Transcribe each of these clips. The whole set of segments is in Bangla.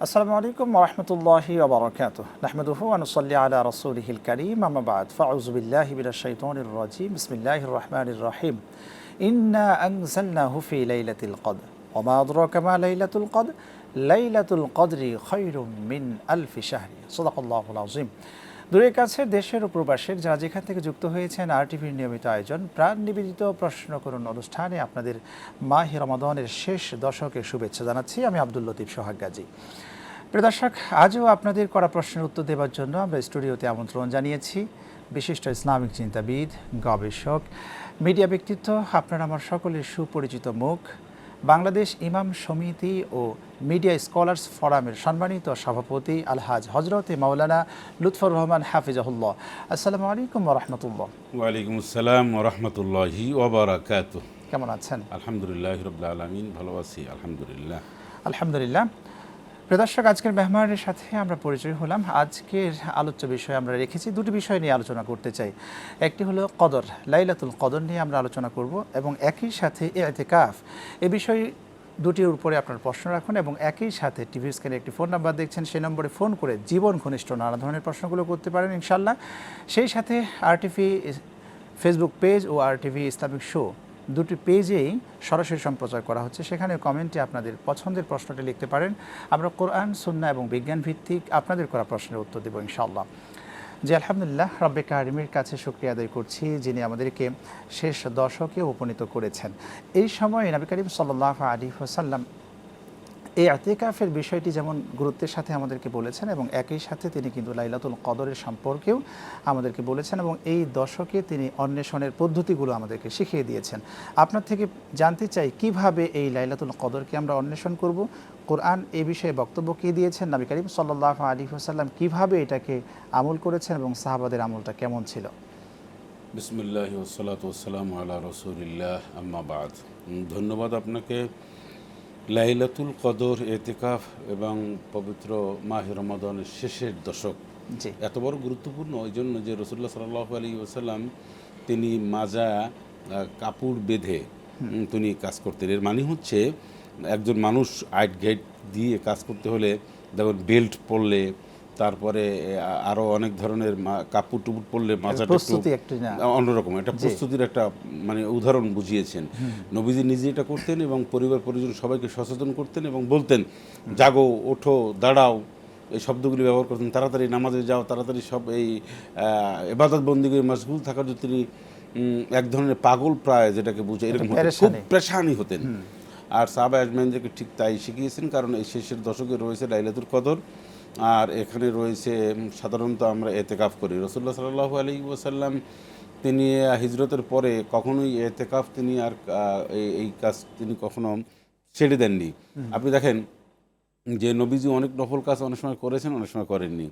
আসসালামু আলাইকুম ওয়া রাহমাতুল্লাহি ওয়া বারাকাতুহু। নাহমাদুহু ওয়া নুসাল্লি আলা রাসূলিহিল কারীম, আম্মা বা'দ। ফাআউযু বিল্লাহি মিনাশ শাইতানির রাজীম। বিসমিল্লাহির রাহমানির রাহিম। ইন্না আনজালনাহু ফি লাইলাতিল কদর ওয়া মা আদরাকা মা লাইলাতুল কদর লাইলাতুল কদরি খায়রুম মিন আলফি শাহর। সাদাকাল্লাহুল আযীম। দূরের কাছে দেশের ও প্রবাসের যারা যেখান থেকে যুক্ত হয়েছেন RTVর নিয়মিত আয়োজন প্রাণ নিবেদিত প্রশ্ন করুন অনুষ্ঠানে আপনাদের মাহে রমাদানের শেষ দশকের শুভেচ্ছা জানাচ্ছি। আমি আব্দুল লতিফ সোহাগ গাজী। প্রিয় দর্শক, আজও আপনাদের করা প্রশ্নের উত্তর দেওয়ার জন্য আমরা স্টুডিওতে আমন্ত্রণ জানিয়েছি বিশিষ্ট ইসলামিক চিন্তাবিদ, গবেষক, মিডিয়া ব্যক্তিত্ব, আপনার আমার সকলের সুপরিচিত মুখ, বাংলাদেশ ইমাম সমিতি ও মিডিয়া স্কলার্স ফোরামের সম্মানিত সভাপতি আলহাজ হজরতে মাওলানা লুৎফর রহমান হাফিজাহুল্লাহ। আসসালামু আলাইকুম ওয়া রাহমাতুল্লাহ। ওয়ালাইকুম আসসালাম ওয়া রাহমাতুল্লাহি ওয়া বারাকাতুহু। কেমন আছেন? আলহামদুলিল্লাহি রাব্বিল আলামিন, ভালো আছি আলহামদুলিল্লাহ। আলহামদুলিল্লাহ। প্রিয় দর্শক, আজকের মেহমানের সাথে আমরা পরিচয় হলাম। আজকের আলোচ্য বিষয় আমরা রেখেছি দুটি বিষয় নিয়ে আলোচনা করতে চাই। একটি হলো কদর, লাইলাতুল কদর নিয়ে আমরা আলোচনা করব, এবং একই সাথে ইতিকাফ। এই বিষয় দুটির উপরে আপনার প্রশ্ন রাখুন, এবং একই সাথে টিভি স্ক্রিনে একটি ফোন নাম্বার দেখছেন, সেই নম্বরে ফোন করে জীবন ঘনিষ্ঠ নানা ধরনের প্রশ্নগুলো করতে পারেন ইনশাল্লাহ। সেই সাথে RTV ফেসবুক পেজ ও RTV ইসলামিক শো দুটি পেজেই সরাসরি সম্প্রচার করা হচ্ছে, সেখানে কমেন্টে আপনাদের পছন্দের প্রশ্নটি লিখতে পারেন। আমরা কোরআন, সুন্নাহ এবং বিজ্ঞান ভিত্তিক আপনাদের করা প্রশ্নের উত্তর দেব ইনশাআল্লাহ। জি, আলহামদুলিল্লাহ, রব্বে কারিমের কাছে শুকরিয়া আদায় করছি যিনি আমাদেরকে শেষ দশকে উপনীত করেছেন। এই সময় নবী করিম সাল্লাল্লাহু আলাইহি ওয়াসাল্লাম এই ইতিকাফের বিষয়টি যেমন গুরুত্বের সাথে আমাদেরকে বলেছেন, এবং একই সাথে তিনি কিন্তু লাইলাতুল কদরের সম্পর্কেও আমাদেরকে বলেছেন, এবং এই দশকে তিনি অন্বেষণের পদ্ধতিগুলো আমাদেরকে শিখিয়ে দিয়েছেন। আপনার থেকে জানতে চাই কিভাবে এই লাইলাতুল কদরকে আমরা অন্বেষণ করব। কোরআন এই বিষয়ে বক্তব্য কী দিয়েছেন, নবী করিম সাল্লাল্লাহু আলাইহি ওয়াসাল্লাম কীভাবে এটাকে আমল করেছেন, এবং সাহাবাদের আমলটা কেমন ছিল? বিসমিল্লাহি ওয়াসসালাতু ওয়াসসালামু আলা রাসূলিল্লাহ, আম্মা বা'দ। ধন্যবাদ আপনাকে। লাইলাতুল কদর, ইতিকাফ এবং পবিত্র মাহে রমাদানের শেষের দশক জি, এত বড় গুরুত্বপূর্ণ এই জন্য যে রাসূলুল্লাহ সাল্লাল্লাহু আলাইহি ওয়াসাল্লাম তিনি মাজা কাপড় বেঁধে তিনি কাজ করতেন। এর মানে হচ্ছে একজন মানুষ আইট গেট দিয়ে কাজ করতে হলে যেমন বেল্ট পরলে, তারপরে আরও অনেক ধরনের কাপড় টুপুর পরলে মাজাটা একটু অন্যরকম, একটা প্রস্তুতির একটা মানে উদাহরণ বুঝিয়েছেন। নবীজি নিজে এটা করতেন এবং পরিবার পরিজন সবাইকে সচেতন করতেন এবং বলতেন জাগো, ওঠো, দাঁড়াও, এই শব্দগুলি ব্যবহার করতেন। তাড়াতাড়ি নামাজে যাও, তাড়াতাড়ি সব এই ইবাদত বন্দিগির মশগুল থাকার জন্য তিনি এক ধরনের পাগল প্রায় যেটাকে বুঝে এরকম খুব পেরেশানি হতেন। আর সাহাবা আজমাইনদেরকে ঠিক তাই শিখিয়েছেন, কারণ এই শেষের দশকে রয়েছে লাইলাতুল কদর, আর এখানে রয়েছে সাধারণত আমরা এতেকাফ করি। রাসূলুল্লাহ সাল্লাল্লাহু আলাইহি ওয়াসাল্লাম তিনি হিজরতের পরে কখনোই এতেকাফ তিনি আর এই কাজ তিনি কখনো ছেড়ে দেননি। আপনি দেখেন যে নবীজি অনেক নফল কাজ অনেক সময় করেছেন, অনেক সময় করেননি।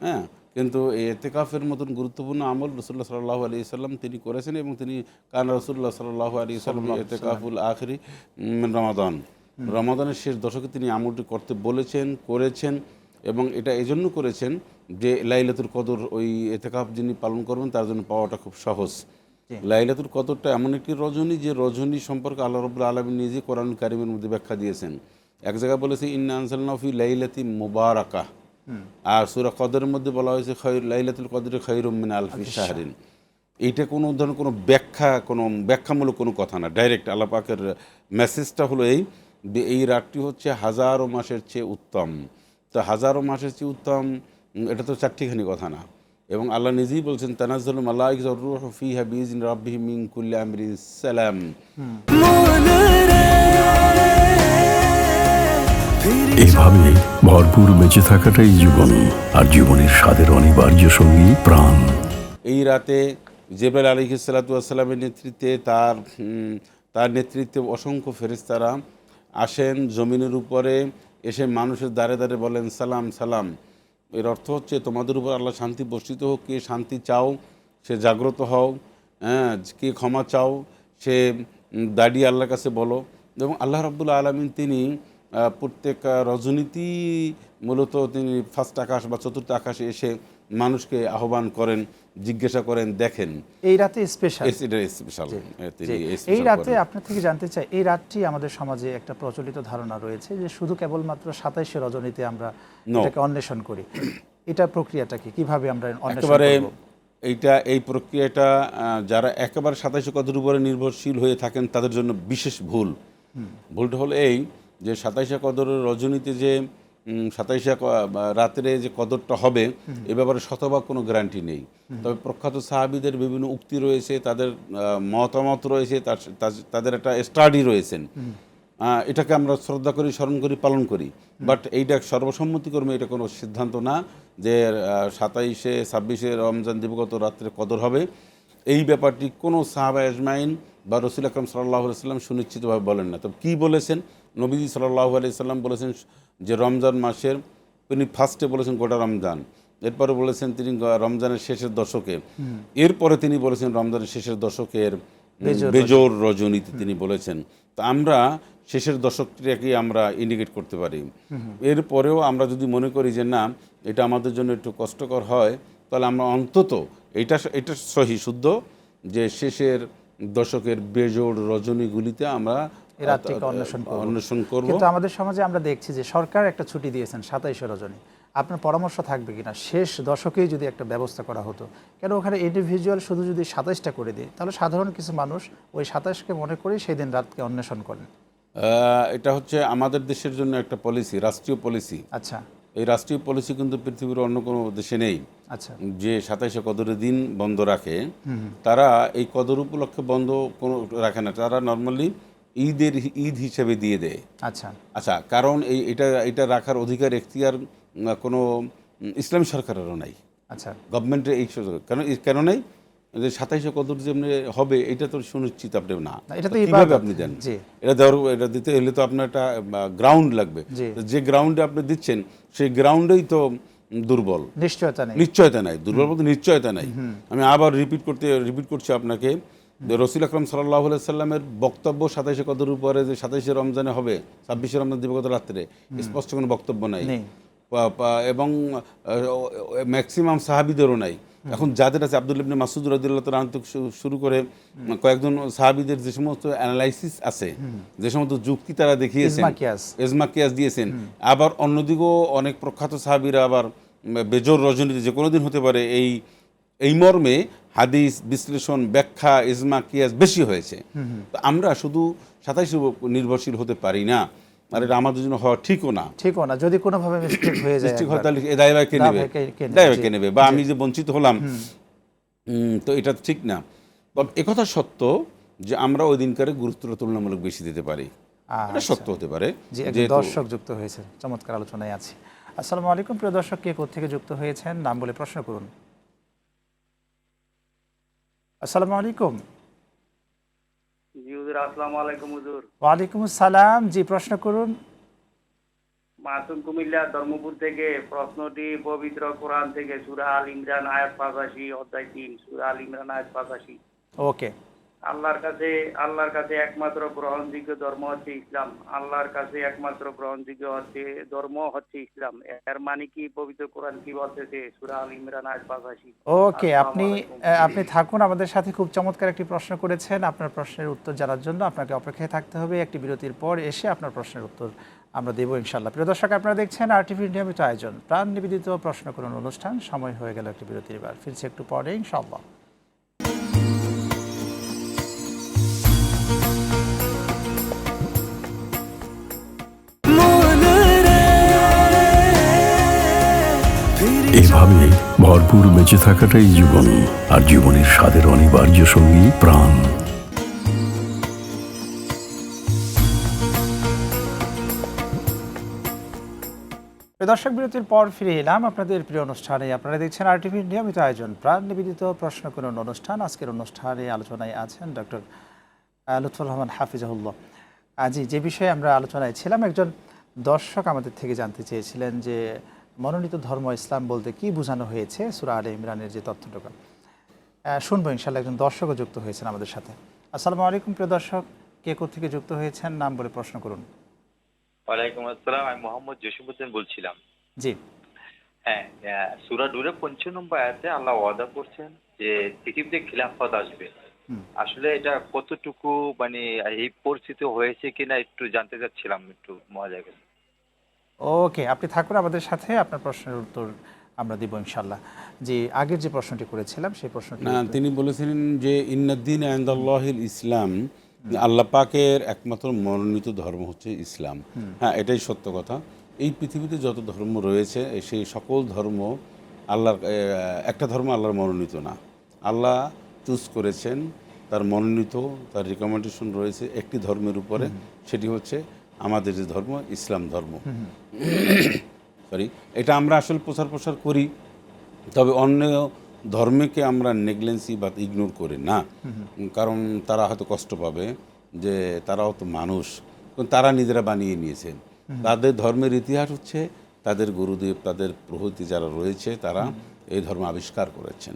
হ্যাঁ, কিন্তু এই এতেকাফের মতন গুরুত্বপূর্ণ আমল রাসূলুল্লাহ সাল্লাল্লাহু আলাইহি ওয়াসাল্লাম তিনি করেছেন, এবং তিনি কান রাসূলুল্লাহ সাল্লাল্লাহু আলাইহি ওয়াসাল্লাম এতেকাফুল আখিরি মিন রমাদান, রমাদানের শেষ দশকে তিনি আমলটি করতে বলেছেন, করেছেন, এবং এটা এজন্য করেছেন যে লাইলাতুল কদর ওই এতেকাফ যিনি পালন করবেন তার জন্য পাওয়াটা খুব সহজ। লাইলাতুল কদরটা এমন একটি রজনী, যে রজনী সম্পর্কে আল্লাহ রাব্বুল আলামিন নিজে কোরআন কারীমের মধ্যে ব্যাখ্যা দিয়েছেন। এক জায়গায় বলেছে ইন্না আনজালনাহু ফি লাইলাতিন মুবারাকাহ, আর সূরা কদরের মধ্যে বলা হয়েছে লাইলাতুল কদরি খায়রুম মিন আলফি শাহরিন। এইটা কোনো ধরনের কোনো ব্যাখ্যামূলক কোনো কথা না, ডাইরেক্ট আল্লাহ পাকের মেসেজটা হলো এই রাতটি হচ্ছে হাজারো মাসের চেয়ে উত্তম। তো হাজারো মাসের চেয়ে উত্তম, এটা তো চারটিখানি কথা না। এবং আল্লাহ নিজেই বলছেন তানাজ্জালুল মালাইকাতু ওয়ার রূহু ফিহা বিইজনি রাব্বিহিম মিন কুল্লি আমরিন সালাম। এভাবে ভরপুর বেঁচে থাকাটাই জীবন, আর জীবনের স্বাদের অনিবার্য সঙ্গী প্রাণ। এই রাতে জিবরাইল আলাইহিস সালাতু ওয়াস সালামের নেতৃত্বে তার নেতৃত্বে অসংখ্য ফেরেশতারা আসেন জমিনের উপরে, এসে মানুষের দ্বারে দ্বারে বলেন সালাম সালাম। এর অর্থ হচ্ছে তোমাদের উপর আল্লাহ শান্তি বর্ষিত হোক। কে শান্তি চাও সে জাগ্রত হও, হ্যাঁ, কে ক্ষমা চাও সে দাঁড়িয়ে আল্লাহর কাছে বলো। এবং আল্লাহ রাব্বুল আলামিন তিনি প্রত্যেক রজনীতি মূলত তিনি ফার্স্ট আকাশ বা চতুর্থ আকাশে এসে মানুষকে আহ্বান করেন, জিজ্ঞাসা করেন, দেখেন। এই রাতে স্পেশাল। এটা স্পেশাল। এই রাতে আপনার থেকে জানতে চাই, এই রাতটি আমাদের সমাজে একটা প্রচলিত ধারণা রয়েছে যে শুধু কেবলমাত্র 27শে রজনীতে আমরা এটাকে অন্বেষণ করি। এটা প্রক্রিয়াটা কি, কিভাবে আমরা অন্বেষণ করব? এই প্রক্রিয়াটা যারা একেবারে 27শে কদরের উপরে নির্ভরশীল হয়ে থাকেন তাদের জন্য বিশেষ ভুল। ভুলটা হলো এই যে 27শে কদরের রজনীতে যে 27শে রাত্রে যে কদরটা হবে এ ব্যাপারে শতভাগ কোনো গ্যারান্টি নেই। তবে প্রখ্যাত সাহাবীদের বিভিন্ন উক্তি রয়েছে, তাদের মতামত রয়েছে, তাদের একটা স্টাডি রয়েছেন। এটাকে আমরা শ্রদ্ধা করি, স্মরণ করি, পালন করি। বাট এইটা সর্বসম্মতিক্রমে এটা কোনো সিদ্ধান্ত না যে 27শে 26শে রমজান দিবগত রাত্রে কদর হবে। এই ব্যাপারটি কোনো সাহাবা আজমাইন বা রসুল আকরাম সাল্লাল্লাহু আলাইহি সাল্লাম সুনিশ্চিতভাবে বলেন না। তবে কী বলেছেন? নবীজি সাল্লাল্লাহু আলাইহি সাল্লাম বলেছেন যে রমজান মাসের তিনি ফার্স্টে বলেছেন গোটা রমজান, এরপরে বলেছেন তিনি রমজানের শেষের দশকে, এরপরে তিনি বলেছেন রমজানের শেষের দশকের বেজোর রজনীতে তিনি বলেছেন। তো আমরা শেষের দশকটাকে আমরা ইন্ডিকেট করতে পারি। এরপরেও আমরা যদি মনে করি যে না এটা আমাদের জন্য একটু কষ্টকর হয়, তাহলে আমরা অন্তত এটা সহি শুদ্ধ যে শেষের দশকের বেজোড় রজনীগুলিতে আমরা অন্বেষণ করব। কিন্তু আমাদের সমাজে আমরা দেখছি যে সরকার একটা ছুটি দিয়েছেন 27শে রজনী। আপনার পরামর্শ থাকবে কিনা শেষ দশকেই যদি একটা ব্যবস্থা করা হতো? কেন ওখানে ইন্ডিভিজুয়াল শুধু যদি 27টা করে দিই, তাহলে সাধারণ কিছু মানুষ ওই 27কে মনে করেই সেই দিন রাতকে অন্বেষণ করেন। এটা হচ্ছে আমাদের দেশের জন্য একটা পলিসি, রাষ্ট্রীয় পলিসি। আচ্ছা, এই রাষ্ট্রীয় পলিসি কিন্তু পৃথিবীর অন্য কোনো দেশে নেই। আচ্ছা, যে 27শে কদরের দিন বন্ধ রাখে, তারা এই কদর উপলক্ষে বন্ধ কোনো রাখে না, তারা নর্মালি ঈদ হিসেবে দিয়ে দেয়। আচ্ছা, আচ্ছা, কারণ এটা রাখার অধিকার এখতিয়ার কোনো ইসলামী সরকারেরও নাই। আচ্ছা, গভর্নমেন্টের এই কেন নেই? যে 27শে কদর যেমনি হবে এটা তো সুনিশ্চিত আপনি না, এটা তো কিভাবে আপনি দেন? এটা দিতে হলে তো আপনার একটা গ্রাউন্ড লাগবে। যে গ্রাউন্ডে আপনি দিচ্ছেন সেই গ্রাউন্ডেই তো দুর্বল, নিশ্চয়তা নাই। দুর্বল বলতে নিশ্চয়তা নাই। আমি আবার রিপিট করছি আপনাকে, রসুল আকরাম সাল্লাল্লাহু আলাইহি সাল্লামের বক্তব্য 27শে কদর উপরে যে 27শে রমজানে হবে, 26শে রমজান দিবগত রাত্রে, স্পষ্ট কোনো বক্তব্য নাই এবং ম্যাক্সিমাম সাহাবীদেরও নাই। এখন যাদের আছে আব্দুল্লাহ ইবনে মাসউদ রাদিয়াল্লাহু তাআলা থেকে শুরু করে কয়েকজন সাহাবীদের যে সমস্ত অ্যানালাইসিস আছে, যে সমস্ত যুক্তি তারা দেখিয়েছেন, ইজমা কিয়াস দিয়েছেন, আবার অন্যদিকেও অনেক প্রখ্যাত সাহাবীরা আবার বেজোর রজনীতে যে কোনো দিন হতে পারে এই মর্মে হাদিস বিশ্লেষণ, ব্যাখ্যা, ইজমা কিয়াস বেশি হয়েছে। তো আমরা শুধু 27শে নির্ভরশীল হতে পারি না, আর এটা আমাদের জন্য হওয়া ঠিকও না। যদি কোনোভাবে মিস্টেক হয়ে যায়, তাহলে এই দায়ভার কে নেবে? বা আমি যে বঞ্চিত হলাম, তো এটা ঠিক না। একথা সত্য যে আমরা ওই দিনকারে গুরুত্বটা তুলনামূলক বেশি দিতে পারি, এটা সত্য হতে পারে। যে দর্শক যুক্ত হয়েছে, চমৎকার আলোচনায় আছি। আসসালামু আলাইকুম প্রিয় দর্শক, কে কোথা থেকে যুক্ত হয়েছেন নাম বলে প্রশ্ন করুন। আসসালামু আলাইকুম। জি হুজুর, আসসালামু আলাইকুম হুজুর। ওয়ালাইকুম আসসালাম, জি প্রশ্ন করুন। মাসুম কুমিল্লা ধর্মপুর থেকে। প্রশ্নটি পবিত্র কোরআন থেকে সূরা আল ইমরান আয়াত 85 অধ্যায় 3, সূরা আল ইমরান আয়াত 85। ওকে। আল্লাহর কাছে একমাত্র গ্রহণযোগ্য ধর্ম হচ্ছে ইসলাম। আল্লাহর কাছে একমাত্র গ্রহণযোগ্য ধর্ম হচ্ছে ইসলাম। এর মানে কি? পবিত্র কোরআন কি বলতেছে? সূরা আল ইমরান আয়াত 85। ওকে, আপনি থাকুন আমাদের সাথে। খুব চমৎকার একটি প্রশ্ন করেছেন। আপনার প্রশ্নের উত্তর জানার জন্য আপনাকে অপেক্ষায় থাকতে হবে। একটি বিরতির পর এসে আপনার প্রশ্নের উত্তর আমরা দেব ইনশাআল্লাহ। প্রিয় দর্শক, আপনারা দেখছেন RTV নিয়মিত আয়োজন প্রাণ নিবেদিত প্রশ্ন করুন অনুষ্ঠান। সময় হয়ে গেল একটি বিরতির, বার ফিরছি একটু পরে ইনশাআল্লাহ। এভাবে ভরপুর বেঁচে থাকাটাই জীবন, আর জীবনের স্বাদের অনিবার্য সঙ্গী প্রাণ। দর্শক, বিরতির পর ফিরে এলাম আপনাদের প্রিয় অনুষ্ঠানে। আপনারা দেখছেন RTV নিয়মিত আয়োজন প্রাণ নিবেদিত প্রশ্ন করুন অনুষ্ঠান। আজকের অনুষ্ঠানে আলোচনায় আছেন ডক্টর লুৎফর রহমান হাফিজাহুল্লাহ। যে বিষয়ে আমরা আলোচনায় ছিলাম, একজন দর্শক আমাদের থেকে জানতে চেয়েছিলেন যে মনোনীত ধর্ম ইসলাম বলতে কি বোঝানো হয়েছে সূরা আলে ইমরানের যে তথ্যটুকু শুনবো ইনশাআল্লাহ। একজন দর্শকও যুক্ত হয়েছেন আমাদের সাথে। আসসালামু আলাইকুম প্রিয় দর্শক, কে কোথা থেকে যুক্ত হয়েছেন নাম বলে প্রশ্ন করুন। ওয়ালাইকুম আসসালাম, আমি মোহাম্মদ জসিমউদ্দিন বলছিলাম। জি। হ্যাঁ, সূরা নূরে ৫৫ নম্বর আয়াতে আল্লাহ ওয়াদা করছেন যে পৃথিবীতে খিলাফত আসবে। আসলে এটা কতটুকু মানে এই পরিস্থিতি হয়েছে কিনা একটু জানতে চাচ্ছিলাম একটু মহাজার কাছে। ওকে, আপনি থাকুন আমাদের সাথে, আপনার প্রশ্নের উত্তর আমরা দিব ইনশাল্লাহ। যে আগের যে প্রশ্নটি করেছিলাম সেই প্রশ্নটি না, তিনি বলেছিলেন যে ইন্নাদ্দিন ইনদাল্লাহিল ইসলাম, আল্লাহ পাকের একমাত্র মনোনীত ধর্ম হচ্ছে ইসলাম। হ্যাঁ, এটাই সত্য কথা। এই পৃথিবীতে যত ধর্ম রয়েছে সেই সকল ধর্ম আল্লাহর একটা ধর্ম আল্লাহর মনোনীত না। আল্লাহ চুজ করেছেন, তার মনোনীত, তার রিকমেন্ডেশন রয়েছে একটি ধর্মের উপরে, সেটি হচ্ছে আমাদের যে ধর্ম, ইসলাম ধর্ম। সরি, এটা আমরা আসলে প্রচার করি, তবে অন্য ধর্মকে আমরা নেগলেন্সি বা ইগনোর করি না, কারণ তারা হয়তো কষ্ট পাবে যে তারাও তো মানুষ, তারা নিজেরা বানিয়ে নিয়েছেন। তাদের ধর্মের ইতিহাস হচ্ছে তাদের গুরুদেব, তাদের প্রভৃতি যারা রয়েছে তারা এই ধর্ম আবিষ্কার করেছেন।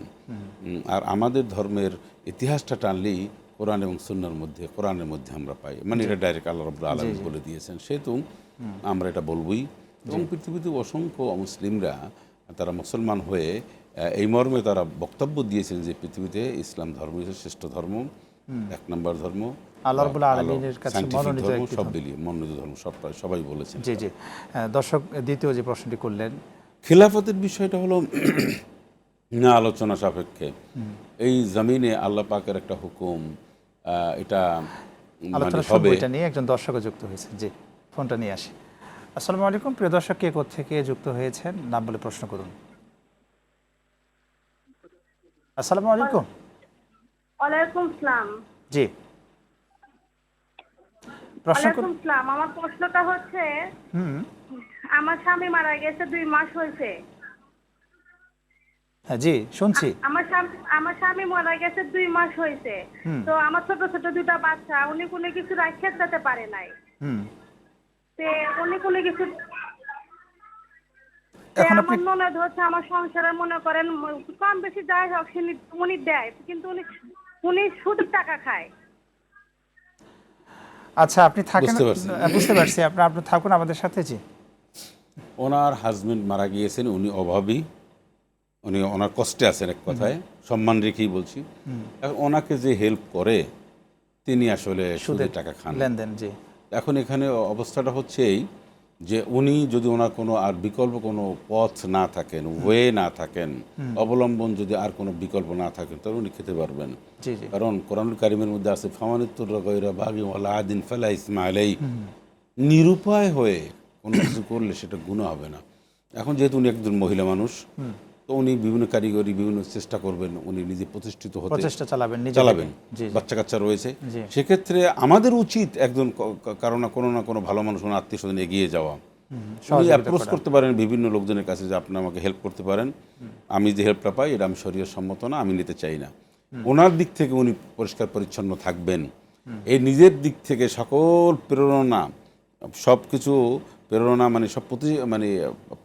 আর আমাদের ধর্মের ইতিহাসটা টানলেই কোরআন এবং সুন্নাহর মধ্যে, কোরআনের মধ্যে আমরা পাই, মানে এটা ডাইরেক্ট আল্লাহ রাব্বুল আলামিন বলে দিয়েছেন, সেহেতু আমরা এটা বলবই। এবং পৃথিবীতে অসংখ্য মুসলিমরা তারা মুসলমান হয়ে এই মর্মে তারা বক্তব্য দিয়েছেন যে পৃথিবীতে ইসলাম ধর্ম হচ্ছে শ্রেষ্ঠ ধর্ম, এক নম্বর ধর্ম, আল্লাহ রাব্বুল আলামিনের কাছে মনোনীত ধর্ম, একটি সব ধর্ম। মিলিয়ে মনোনীত ধর্ম সবাই বলেছেন। জি জি, দর্শক দ্বিতীয় যে প্রশ্নটি করলেন, খিলাফতের বিষয়টা হলো না আলোচনা সাপেক্ষে। এই জমিনে আল্লাহ পাকের একটা হুকুম, এটা মানে আলোচনা শুনবো, এটা নিয়ে একজন দর্শকও যুক্ত হয়েছেন। জি, ফোনটা নিয়ে আসি। আসসালামু আলাইকুম, প্রিয় দর্শক, কে কোত্থেকে যুক্ত হয়েছেন নাম বলে প্রশ্ন করুন। আসসালামু আলাইকুম। ওয়ালাইকুম সালাম। জি, প্রশ্ন করুন। ওয়ালাইকুম সালাম। আমার প্রশ্নটা হচ্ছে, আমার স্বামী মারা গেছে 2 মাস হয়েছে। হ্যাঁ জি, শুনছি। আমার স্বামী মারা গেছে 2 মাস হয়েছে। তো আমার ছোট ছোট 2টা বাচ্চা, উনি কোনো কিছু রাখিয়ে যেতে পারে নাই। তে উনি কোনো কিছু, এখন আপনি আমার ননদ হচ্ছে আমার সংসারে মনে করেন কম বেশি যাই হোক উনি দেয়, কিন্তু উনি সুদের টাকা খায়। আচ্ছা, আপনি থাকেন, বুঝতে পারছি। বুঝতে পারছি, আপনি থাকুন আমাদের সাথে। জি, ওনার হাজবেন্ড মারা গিয়েছেন, উনি অভাবী, উনি ওনার কষ্টে আছেন, এক কথায় সম্মান রেখেই বলছি। এখন ওনাকে যে হেল্প করে তিনি আসলে সুদের টাকা খান, লেনদেন। জি, এখন এখানে অবস্থাটা হচ্ছে এই যে উনি যদি ওনার কোনো আর বিকল্প কোনো পথ না থাকেন, ওয়ে না থাকেন, অবলম্বন যদি আর কোনো বিকল্প না থাকেন, তাহলে উনি খেতে পারবেন। জি জি, কারণ কোরআনুল কারিমের মধ্যে আছে ফামানিতুর গায়রা বাগি ওয়ালা আদিন ফালা ইসমা আলাইহি, নিরুপায় হয়ে কোনো কিছু করলে সেটা গুনাহ হবে না। এখন যেহেতু উনি একজন মহিলা মানুষ, তো উনি বিভিন্ন কারিগরি বিভিন্ন চেষ্টা করবেন, উনি নিজে প্রতিষ্ঠিত হতে প্রচেষ্টা চালাবেন, জি, বাচ্চা কাচ্চা রয়েছে। জি। সেক্ষেত্রে আমাদের উচিত একজন কারণ না কোনো ভালো মানুষ, কোনো আত্মীয় স্বজন এগিয়ে যাওয়া, উনি অ্যাপ্রোচ করতে পারেন বিভিন্ন লোকজনের কাছে যে আপনি আমাকে হেল্প করতে পারেন, আমি যে হেল্পটা পাই এটা আমি শরীয়ত সম্মত না, আমি নিতে চাই না। ওনার দিক থেকে উনি পরিষ্কার পরিচ্ছন্ন থাকবেন, এই নিজের দিক থেকে সকল প্রেরণা, সব কিছু প্রেরণা মানে সব মানে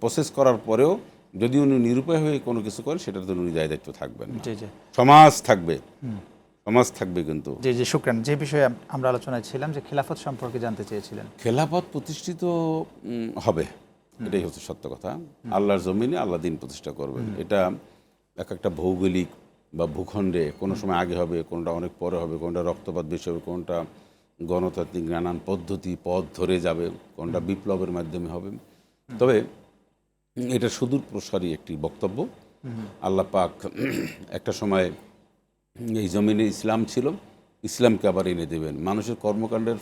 প্রসেস করার পরেও যদি উনি নিরুপায় হয়ে কোনো কিছু করেন, সেটার জন্য উনি দায়িত্ব থাকবেন না। জি জি, সমাজ থাকবে কিন্তু। জি জি, শুকরান। যে বিষয়ে আমরা আলোচনায় ছিলাম, যে খিলাফত সম্পর্কে জানতে চেয়েছিলেন। খেলাফত প্রতিষ্ঠিত হবে, এটাই হচ্ছে সত্য কথা। আল্লাহর জমিনে আল্লাহ দিন প্রতিষ্ঠা করবেন। এটা একটা ভৌগোলিক বা ভূখণ্ডে কোনো সময় আগে হবে, কোনটা অনেক পরে হবে, কোনটা রক্তপাত বেশি হবে, কোনটা গণতান্ত্রিক নানান পথ ধরে যাবে, কোনটা বিপ্লবের মাধ্যমে হবে। তবে এটা সুদূর প্রসারী একটি বক্তব্য। আল্লাহ পাক একটা সময় এই জমিনে ইসলাম ছিল, ইসলামকে আবার এনে দেবেন। মানুষের কর্মকাণ্ডের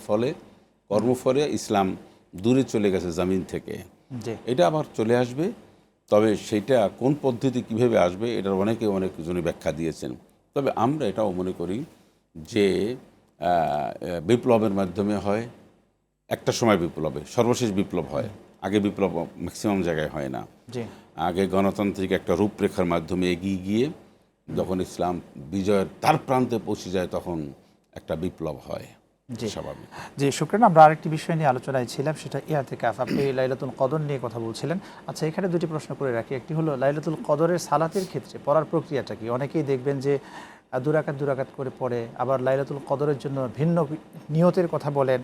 কর্মফলে ইসলাম দূরে চলে গেছে জমিন থেকে, এটা আবার চলে আসবে। তবে সেটা কোন পদ্ধতি কিভাবে আসবে, এটার অনেকজনই ব্যাখ্যা দিয়েছেন। তবে আমরা এটাও মনে করি যে বিপ্লবের মাধ্যমে হয়, একটা সময় বিপ্লবে সর্বশেষ বিপ্লব হয়, আগে বিপ্লব ম্যাক্সিমাম জায়গায় হয় না। আগে গণতান্ত্রিক একটা রূপরেখার মাধ্যমে এগিয়ে গিয়ে যখন ইসলাম বিজয়ের তার প্রান্তে পৌঁছে যায়, তখন একটা বিপ্লব হয়, স্বাভাবিক। জি, শুকরান। আমরা আরেকটি বিষয় নিয়ে আলোচনায় ছিলাম, সেটা ইআতিকাফ। আপনি লাইলাতুল কদর নিয়ে কথা বলছিলেন। আচ্ছা, এখানে দুটি প্রশ্ন করে রাখি। একটি হলো লাইলাতুল কদরের সালাতের ক্ষেত্রে পড়ার প্রক্রিয়াটা কি? অনেকেই দেখবেন যে দুরাকাত করে পড়ে, আবার লাইলাতুল কদরের জন্য ভিন্ন নিয়তের কথা বলেন।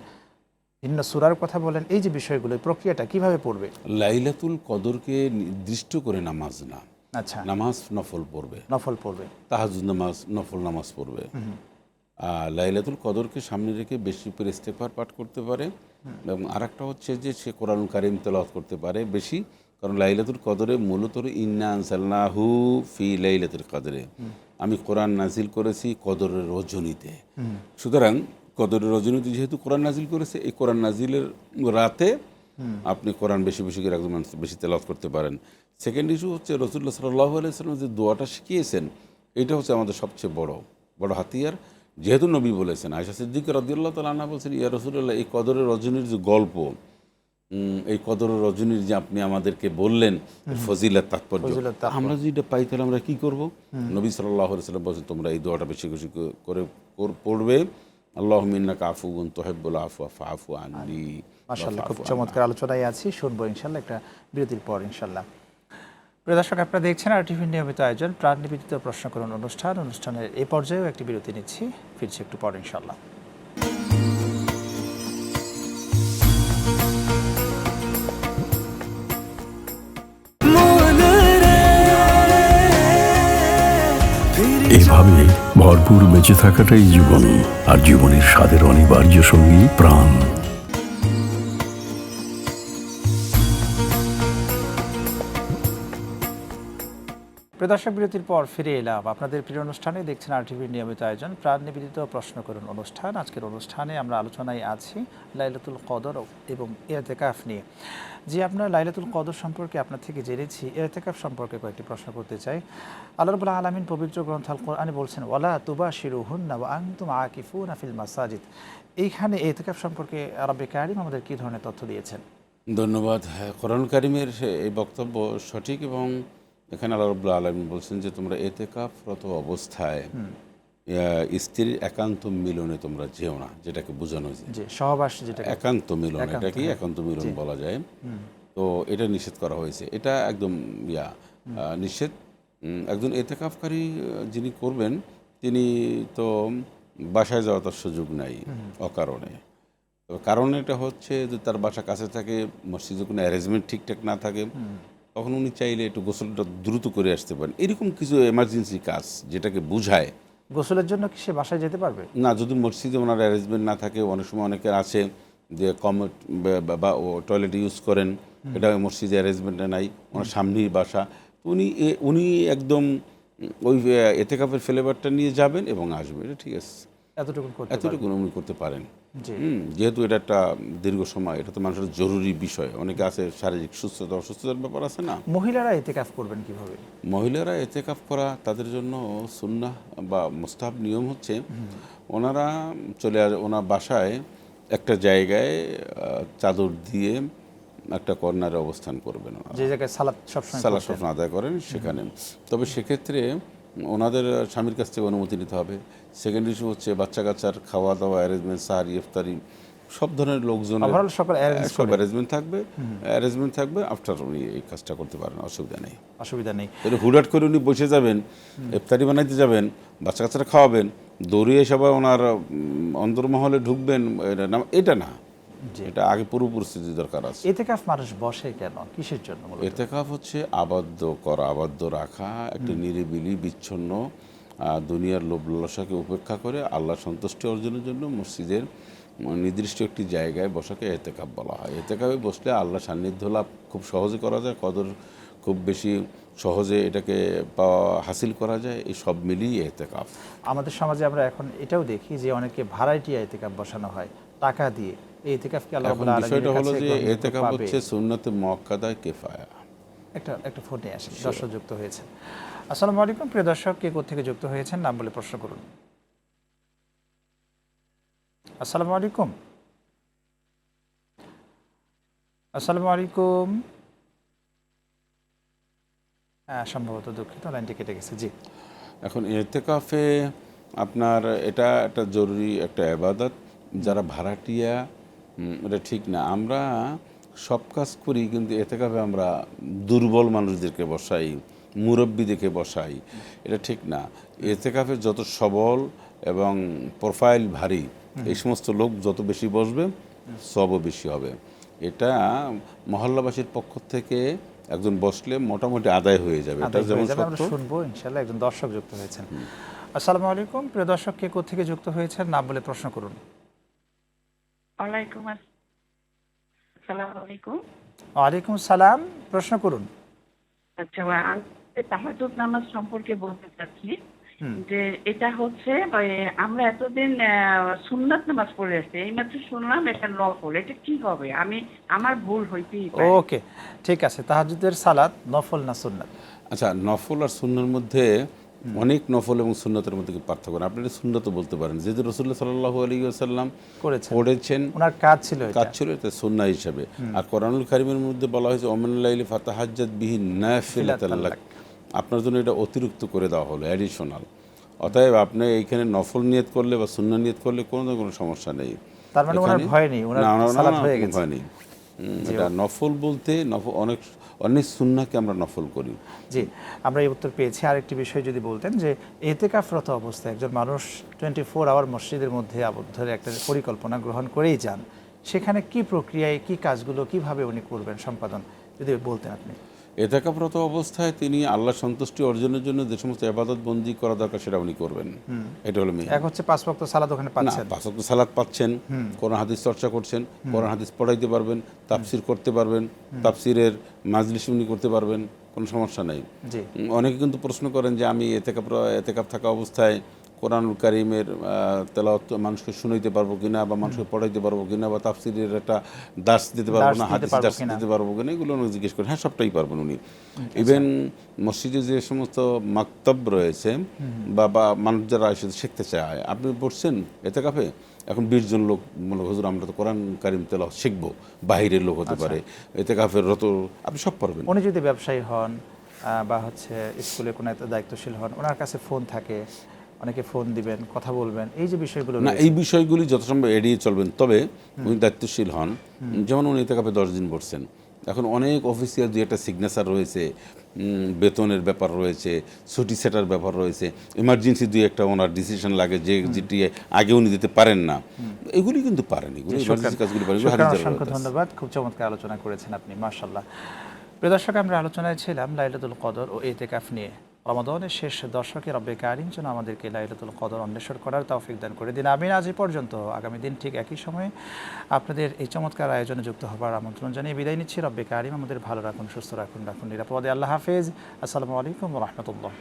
ভিন্ন সূরার কথা বলেন, এই যে বিষয়গুলো, এই প্রক্রিয়াটা কিভাবে পড়বে? লাইলাতুল কদরকে নির্দিষ্ট করে নামাজ না, আচ্ছা, নামাজ নফল পড়বে, নফল পড়বে। তাহাজ্জুদ নামাজ, নফল নামাজ পড়বে। লাইলাতুল কদরকে সামনে রেখে বেশি করে ইস্তেগফার পাঠ করতে পারে, এবং আরেকটা হচ্ছে যে সে কোরআন কারীম তেলাওয়াত করতে পারে বেশি, কারণ লাইলাতুল কদরে মূলত ইন্না আনজালনাহু ফি লাইলাতুল কদরে, আমি কোরআন নাজিল করেছি কদরের রজনীতে। সুতরাং কদরের রজনীতে যেহেতু কোরআন নাজিল করেছে, এই কোরআন নাজিলের রাতে আপনি কোরআন বেশি বেশি করে একদম বেশি তেলাওয়াত করতে পারেন। সেকেন্ড ইস্যু হচ্ছে রাসূলুল্লাহ সাল্লাল্লাহু আলাইহি ওয়াসাল্লাম যে দোয়াটা শিখিয়েছেন, এটা হচ্ছে আমাদের সবচেয়ে বড় হাতিয়ার। যেহেতু নবী বলেছেন, আয়েশা সিদ্দিকা রাদিয়াল্লাহু তাআলা আনহা বলছেন, ইয়া রাসূলুল্লাহ, এই কদরের রজনীর যে গল্প, এই কদরের রজনীর যে আপনি আমাদেরকে বললেন ফজিলত তাৎপর্য, আমরা যদি এটা পাই তাহলে আমরা কি করব? নবী সাল্লাল্লাহু আলাইহি ওয়াসাল্লাম বলেছেন, তোমরা এই দোয়াটা বেশি বেশি করে পড়বে, আল্লাহুম্মা ইন্নাকা আফুউন তুহিব্বুল আফওয়া ফাআফু আননি। মাশাআল্লাহ, খুব চমৎকার আলোচনায় আছি, শুনবো ইনশাআল্লাহ একটা বিরতির পর ইনশাআল্লাহ। প্রিয় দর্শক, আপনারা দেখছেন আর টিভির নিয়মিত আয়োজন প্রাণ নিবেদিত প্রশ্ন করুন অনুষ্ঠানের এই পর্যায়েও একটি বিরতি নিচ্ছি, ফিরছি একটু পর ইনশাআল্লাহ। এভাবে ভরপুর বেঁচে থাকাটাই জীবন, আর জীবনের স্বাদের অনিবার্য সঙ্গী প্রাণ। প্রিয় দর্শক, বিরতির পর ফিরে এলাম আপনাদের প্রিয় অনুষ্ঠানে। দেখছেন আর টিভির নিয়মিত আয়োজন প্রাণ নিবেদিত প্রশ্ন করুন অনুষ্ঠান। আজকের অনুষ্ঠানে আমরা আলোচনায় আছি লাইলাতুল কদর এবং ইতিকাফ নিয়ে। যে আপনার লাইলাতুল কদর সম্পর্কে আপনার থেকে জেনেছি, ইতিকাফ সম্পর্কে কয়েকটি প্রশ্ন করতে চাই। আল্লাহ রাব্বুল আলামিন পবিত্র গ্রন্থ আল কোরআনে বলছেন, ওয়ালা তুবাশিরুহুন্না ওয়া আনতুম আকিফুনা ফিল মাসাজিদ। এইখানে ইতিকাফ সম্পর্কে রব্বে কারীম আমাদের কী ধরনের তথ্য দিয়েছেন? ধন্যবাদ। হ্যাঁ, কোরআন কারীমের এই বক্তব্য সঠিক, এবং এখানে আল্লাহ রাব্বুল আলামিন বলছেন যে তোমরা ইতিকাফরত অবস্থায় স্ত্রীর একান্ত মিলনে তোমরা যেও না, যেটাকে বোঝানো যায় যে সহবাস, যেটা একান্ত মিলন, এটাকে একান্ত মিলন বলা যায়। তো এটা নিষেধ করা হয়েছে, এটা একদম নিষেধ। একজন ইতিকাফকারী যিনি করবেন, তিনি তো বাসায় যাওয়ার তার সুযোগ নাই অকারণে। তবে কারণ এটা হচ্ছে যে তার বাসা কাছে থাকে, মসজিদে কোনো অ্যারেঞ্জমেন্ট ঠিকঠাক না থাকে, তখন উনি চাইলে একটু গোসলটা দ্রুত করে আসতে পারেন। এরকম কিছু এমার্জেন্সি কাজ যেটাকে বুঝায়। গোসলের জন্য কি সে বাসায় যেতে পারবে না? যদি মসজিদে ওনার অ্যারেঞ্জমেন্ট না থাকে, অনেক সময় অনেকের আছে যে কমোড বা টয়লেট ইউজ করেন, এটা মসজিদে অ্যারেঞ্জমেন্টে নাই, ওনার সামনেই বাসা, উনি একদম ওই ইতিকাফের ফ্লেভারটা নিয়ে যাবেন এবং আসবেন, এটা ঠিক আছে, এতটুকু উনি করতে পারেন। যেহেতু এটা একটা দীর্ঘ সময়, এটা তো মানুষের জরুরি বিষয়। অনেকে আছে শারীরিক সুস্থতা অসুস্থতার ব্যাপার আছে না। মহিলারা ইতিকাফ করবেন কিভাবে? মহিলারা ইতিকাফ করা তাদের জন্য সুন্নাহ বা মুস্তাহাব নিয়ম হচ্ছে, ওনারা ওনার বাসায় একটা জায়গায় চাদর দিয়ে একটা কর্নারে অবস্থান করবেন, যে জায়গায় সালাত সবসময় আদায় করেন সেখানে। তবে সেক্ষেত্রে ওনাদের স্বামীর কাছ থেকে অনুমতি নিতে হবে। সেকেন্ড ইস্যু হচ্ছে বাচ্চা কাচ্চার খাওয়া দাওয়া অ্যারেঞ্জমেন্ট, সাহারি, ইফতারি, সব ধরনের লোকজনের সব অ্যারেঞ্জমেন্ট থাকবে। আফটার উনি এই কাজটা করতে পারেন, অসুবিধা নেই। হুটহাট করে উনি বসে যাবেন, ইফতারি বানাইতে যাবেন, বাচ্চা কাচ্চারা খাওয়াবেন, দৌড়িয়ে সবাই ওনার অন্তর্মহলে ঢুকবেন, এটা না। এটা আগে পুরো পরিস্থিতি দরকার আছে। ইতিকাফ মানুষ বসে কেন, কিসের জন্য? ইতিকাফ হচ্ছে আবদ্ধ রাখা, একটা নিরিবিলি বিচ্ছিন্ন দুনিয়ার লোভ লালসাকে উপেক্ষা করে আল্লাহ সন্তুষ্টি অর্জনের জন্য মসজিদের নির্দিষ্ট একটি জায়গায় বসাকে ইতিকাফ বলা হয়। ইতিকাফে বসলে আল্লাহ সান্নিধ্য লাভ খুব সহজে করা যায়, কদর খুব বেশি সহজে এটাকে হাসিল করা যায়। এই সব মিলিয়ে ইতিকাফ। আমাদের সমাজে আমরা এখন এটাও দেখি যে অনেকে ভাড়াটিয়া ইতিকাফ বসানো হয় টাকা দিয়ে। এই ইতিকাফ কি আল্লাহ রাব্বুল আলামিনের কাছে? বিষয়টা হলো যে ইতিকাফ হচ্ছে সুন্নাতে মুআক্কাদা কিফায়া। একটা ফোনে আসে, দর্শক যুক্ত হয়েছে। আসসালামু আলাইকুম প্রিয় দর্শক, কে কোথা থেকে যুক্ত হয়েছেন নাম বলে প্রশ্ন করুন। আসসালামু আলাইকুম। আসসালামু আলাইকুম। সম্ভবত দুঃখিত, লাইনটি কেটে গেছে। জি, এখন ইতিকাফে আপনার এটা একটা জরুরি একটা ইবাদত। যারা ভাড়াটিয়া, এটা ঠিক না। আমরা সব কাজ করি, কিন্তু ইতিকাফে আমরা দুর্বল মানুষদেরকে বসাই, মুরব্বি দেখে বসাই, এটা ঠিক না। ইতিকাফে যত সবল এবং প্রোফাইল ভারী এই সমস্ত লোক যত বেশি বসবে, সবও বেশি হবে। এটা মহল্লাবাসীর পক্ষ থেকে একজন বসলে মোটামুটি আদায় হয়ে যাবে। এটা আদায় যেমন হয়ে যাবে, আমরা সত্য। শুনবো ইনশাআল্লাহ। একজন দর্শক যুক্ত হয়েছেন। আসসালামু আলাইকুম, প্রিয় দর্শক, কে কোত্থেকে যুক্ত হয়েছেন নাম বলে প্রশ্ন করুন। ওয়ালাইকুম আসসালাম আলাইকুম। ওয়ালাইকুম সালাম, প্রশ্ন করুন। আচ্ছা, আমি তাহাজ্জুদ নামাজ সম্পর্কে বলতে চাচ্ছি হুম। যে এটা হচ্ছে আমরা এতদিন সুন্নাত নামাজ পড়ে আসছি, এইমাত্র শুনলাম এটা নফল, এটা কি হবে? আমার ভুল হইতেই পারে। ওকে, ঠিক আছে। তাহাজ্জুদের সালাত নফল না সুন্নাত? আচ্ছা, নফল আর সুন্নার মধ্যে অনেক নফল এবং সুন্নতের মধ্যে কি পার্থক্য? আপনি এটা সুন্নত বলতে পারেন, যেহেতু রাসূলুল্লাহ সাল্লাল্লাহু আলাইহি ওয়াসাল্লাম করেছেন, পড়েছেন, ওনার কাজ ছিল এটা। কাজ ছিল এটা সুন্নাহ হিসাবে। আর কোরআনুল কারীমের মধ্যে বলা হয়েছে ওমিনাল লাইলি ফাতাহাজ্জাদ বিহি নাফিলাতাল লাক, আপনার জন্য এটা অতিরিক্ত করে দেওয়া হলো, অ্যাডিশনাল। অতএব আপনি এইখানে নফল নিয়ত করলে বা সুন্নাহ নিয়ত করলে কোনো সমস্যা নেই। তার মানে ওনার এখানে- ভয় নেই, ওনার না, না, না, সালাত না, হয়ে কোনো গেছে। ভয় নেই। এটা নফল বলতে অনেক অনেক সুন্নাহকে আমরা নফল করি। জি, আমরা এই উত্তর পেয়েছি। আরেকটি বিষয় যদি বলতেন যে এতেকাফরত অবস্থায় একজন মানুষ 24 আওয়ার মসজিদের মধ্যে আবদ্ধের একটা পরিকল্পনা গ্রহণ করেই যান, সেখানে কি প্রক্রিয়ায় কি কাজগুলো কিভাবে উনি করবেন সম্পাদন, যদি বলতেন আপনি। এতেকাফরত অবস্থায় তিনি আল্লাহ সন্তুষ্টি অর্জনের জন্য যে সমস্ত ইবাদত বন্দি করা দরকার সেটা উনি করবেন। এটা হলো মেয়ে। এক হচ্ছে 5 ওয়াক্ত সালাত ওখানে না, পাচ্ছেন। 5 ওয়াক্ত সালাত পাচ্ছেন, কোরআন হাদিস চর্চা করছেন, কোরআন হাদিস পড়াইতে পারবেন, তাফসির করতে পারবেন, তাফসিরের মাজলিস উনি করতে পারবেন, কোনো সমস্যা নাই। জি, অনেকে কিন্তু প্রশ্ন করেন যে আমি এতেকাফ থাকা অবস্থায় কোরআনুল কারীমের তেলাওয়াত মানুষকে শুনাইতে পারবো কিনা, বা মানুষকে পড়াইতে পারবো কিনা, বা তাফসিরের একটা দাস দিতে পারবো দাস না, দিতে হাদিস পারবো দাস কিনা। দিতে পারবো কিনা, এগুলো অনেক জিজ্ঞেস করেন। হ্যাঁ, সবটাই পারবেন উনি। ইভেন মসজিদে যে সমস্ত মাকতাব রয়েছে বা মানুষ যারা এসে শিখতে চায়, আপনি পড়ছেন এতেকাফে, এখন 20 জন লোক মনে হুজুর আমরা তো কোরআন কারীম তেলাওয়াত শিখবো, বাহিরের লোক হতে পারে, এতেকাফের রত, আপনি সব পারবেন। উনি যদি ব্যবসায়ী হন বা হচ্ছে স্কুলে কোনো একটা দায়িত্বশীল হন, ওনার কাছে ফোন থাকে, অনেকে ফোন দিবেন, কথা বলবেন, এই যে বিষয়গুলো না, রয়েছে। এই বিষয়গুলি যথাসম্ভব এড়িয়ে চলবেন। তবে উনি দায়িত্বশীল হন, যেমন উনি এতেকাফে 10 দিন বসছেন, এখন অনেক অফিসিয়াল যে একটা সিগনেচার রয়েছে, বেতনের ব্যাপার রয়েছে, ছুটি সেটার ব্যাপার রয়েছে, ইমার্জেন্সি দুই একটা ওনার ডিসিশন লাগে যেটি আগে উনি দিতে পারেন না, এগুলি কিন্তু পারেন, এগুলি ইমার্জেন্সি কাজগুলি পারেন, এগুলো শুকরান, হাদিসের অসংখ্য ব্যাপার আছে। ধন্যবাদ, খুব চমৎকার আলোচনা করেছেন আপনি, মাশাআল্লাহ। প্রিয় দর্শক, আমরা আলোচনায় ছিলাম লাইলাতুল কদর ও এতেকাফ নিয়ে। রমাদানের শেষ দশকে রব্বে কারিম যেন আমাদেরকে লাইলাতুল কদর অন্বেষণ করার তৌফিক দান করে দিন, আমিন। আজ এই পর্যন্ত, আগামী দিন ঠিক একই সময়ে আপনাদের এই চমৎকার আয়োজনে যুক্ত হবার আমন্ত্রণ জানিয়ে বিদায় নিচ্ছি। রব্বে কারিম আমাদের ভালো রাখুন, সুস্থ রাখুন, নিরাপদে। আল্লাহ হাফেজ। আসসালামু আলাইকুম ওয়া রাহমাতুল্লাহ।